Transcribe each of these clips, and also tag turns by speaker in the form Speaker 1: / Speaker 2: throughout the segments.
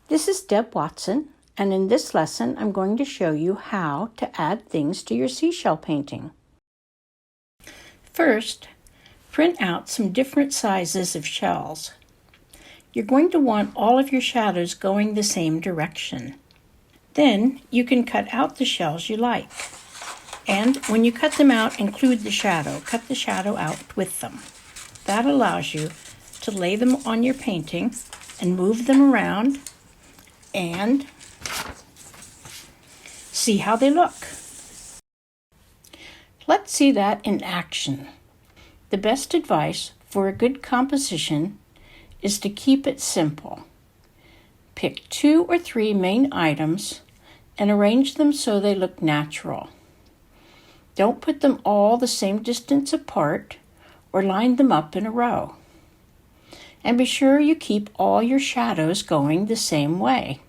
Speaker 1: This is Deb Watson, and in this lesson I'm going to show you how to add things to your seashell painting. First, print out some different sizes of shells. You're going to want all of your shadows going the same direction. Then you can cut out the shells you like. And when you cut them out, include the shadow. Cut the shadow out with them. That allows you to lay them on your painting and move them around and see how they look. Let's see that in action. The best advice for a good composition is to keep it simple. Pick 2 or 3 main items and arrange them so they look natural. Don't put them all the same distance apart or line them up in a row. And be sure you keep all your shadows going the same way.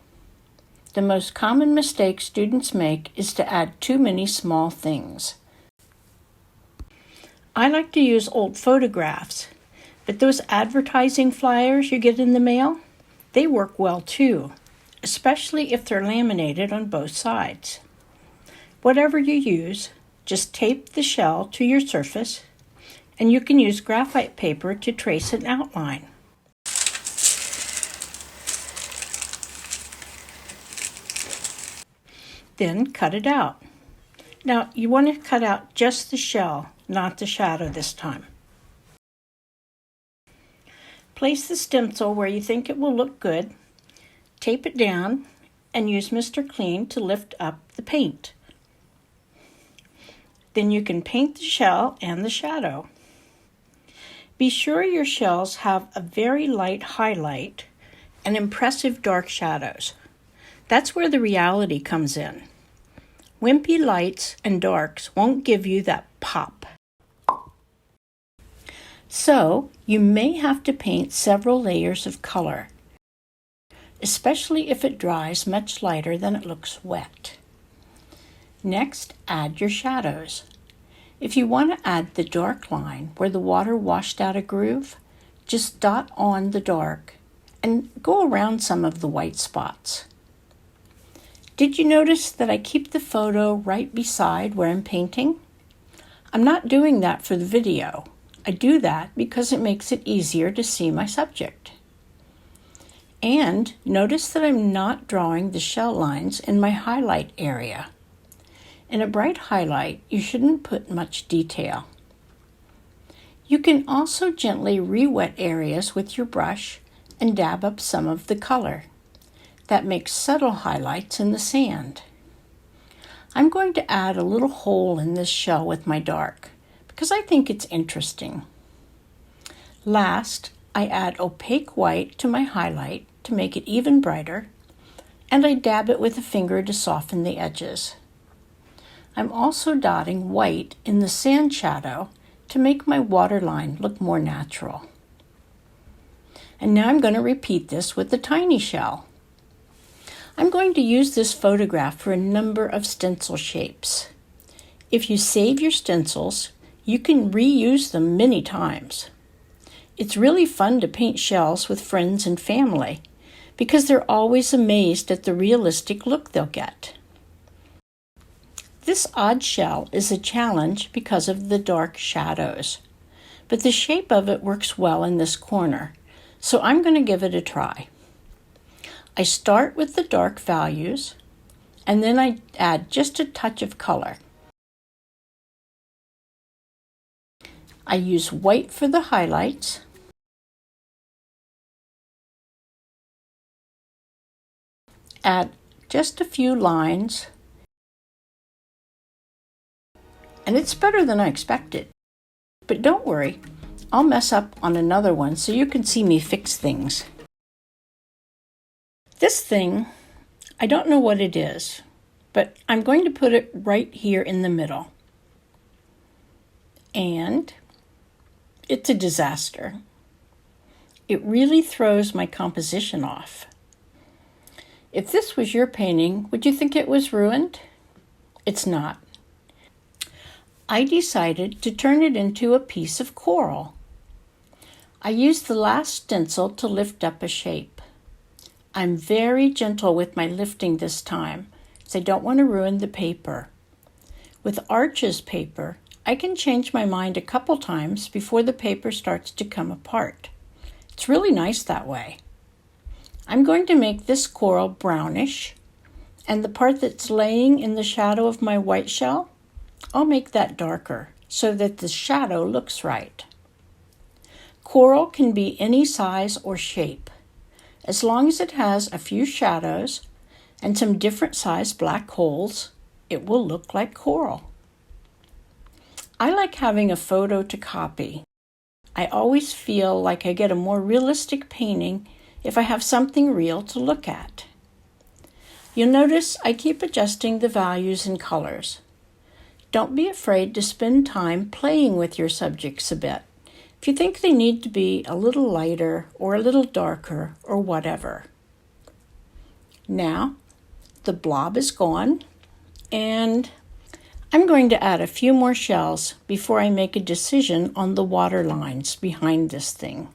Speaker 1: The most common mistake students make is to add too many small things. I like to use old photographs, but those advertising flyers you get in the mail, they work well too, especially if they're laminated on both sides. Whatever you use, just tape the shell to your surface, and you can use graphite paper to trace an outline. Then cut it out. Now, you want to cut out just the shell, not the shadow this time. Place the stencil where you think it will look good, tape it down, and use Mr. Clean to lift up the paint. Then you can paint the shell and the shadow. Be sure your shells have a very light highlight and impressive dark shadows. That's where the reality comes in. Wimpy lights and darks won't give you that pop. So, you may have to paint several layers of color, especially if it dries much lighter than it looks wet. Next, add your shadows. If you want to add the dark line where the water washed out a groove, just dot on the dark and go around some of the white spots. Did you notice that I keep the photo right beside where I'm painting? I'm not doing that for the video. I do that because it makes it easier to see my subject. And notice that I'm not drawing the shell lines in my highlight area. In a bright highlight, you shouldn't put much detail. You can also gently re-wet areas with your brush and dab up some of the color. That makes subtle highlights in the sand. I'm going to add a little hole in this shell with my dark because I think it's interesting. Last, I add opaque white to my highlight to make it even brighter, and I dab it with a finger to soften the edges. I'm also dotting white in the sand shadow to make my waterline look more natural. And now I'm going to repeat this with the tiny shell. I'm going to use this photograph for a number of stencil shapes. If you save your stencils, you can reuse them many times. It's really fun to paint shells with friends and family because they're always amazed at the realistic look they'll get. This odd shell is a challenge because of the dark shadows, but the shape of it works well in this corner, so I'm going to give it a try. I start with the dark values, and then I add just a touch of color. I use white for the highlights, add just a few lines, and it's better than I expected. But don't worry, I'll mess up on another one so you can see me fix things. This thing, I don't know what it is, but I'm going to put it right here in the middle. And it's a disaster. It really throws my composition off. If this was your painting, would you think it was ruined? It's not. I decided to turn it into a piece of coral. I used the last stencil to lift up a shape. I'm very gentle with my lifting this time, as I don't want to ruin the paper. With Arches paper, I can change my mind a couple times before the paper starts to come apart. It's really nice that way. I'm going to make this coral brownish, and the part that's laying in the shadow of my white shell, I'll make that darker so that the shadow looks right. Coral can be any size or shape. As long as it has a few shadows and some different sized black holes, it will look like coral. I like having a photo to copy. I always feel like I get a more realistic painting if I have something real to look at. You'll notice I keep adjusting the values and colors. Don't be afraid to spend time playing with your subjects a bit. If you think they need to be a little lighter or a little darker or whatever. Now, the blob is gone, and I'm going to add a few more shells before I make a decision on the water lines behind this thing.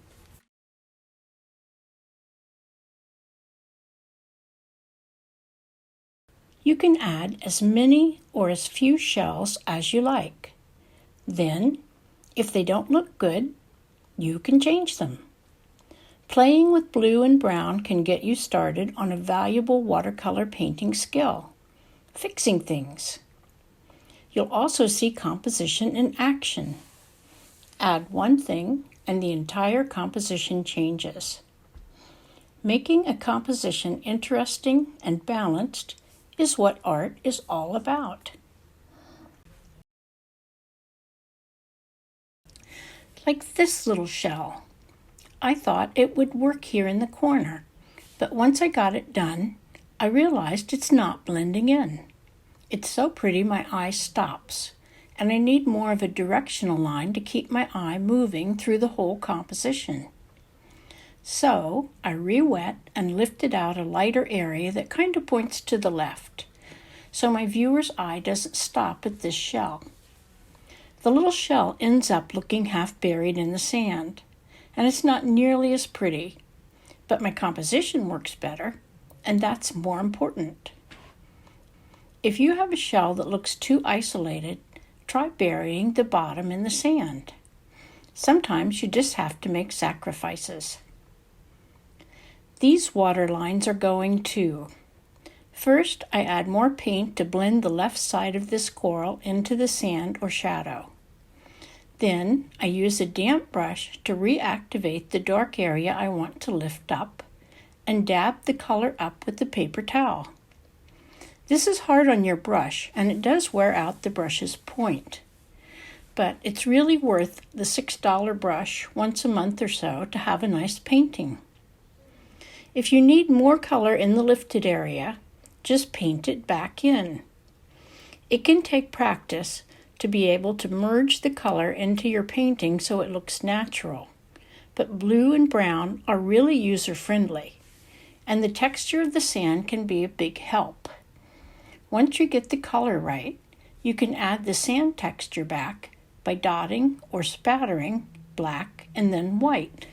Speaker 1: You can add as many or as few shells as you like. Then, if they don't look good, you can change them. Playing with blue and brown can get you started on a valuable watercolor painting skill, fixing things. You'll also see composition in action. Add one thing and the entire composition changes. Making a composition interesting and balanced is what art is all about. Like this little shell. I thought it would work here in the corner, but once I got it done, I realized it's not blending in. It's so pretty my eye stops, and I need more of a directional line to keep my eye moving through the whole composition. So I re-wet and lifted out a lighter area that kind of points to the left, so my viewer's eye doesn't stop at this shell. The little shell ends up looking half buried in the sand, and it's not nearly as pretty, but my composition works better, and that's more important. If you have a shell that looks too isolated, try burying the bottom in the sand. Sometimes you just have to make sacrifices. These water lines are going too. First, I add more paint to blend the left side of this coral into the sand or shadow. Then, I use a damp brush to reactivate the dark area I want to lift up and dab the color up with the paper towel. This is hard on your brush, and it does wear out the brush's point. But it's really worth the $6 brush once a month or so to have a nice painting. If you need more color in the lifted area, just paint it back in. It can take practice to be able to merge the color into your painting so it looks natural. But blue and brown are really user-friendly, and the texture of the sand can be a big help. Once you get the color right, you can add the sand texture back by dotting or spattering black and then white.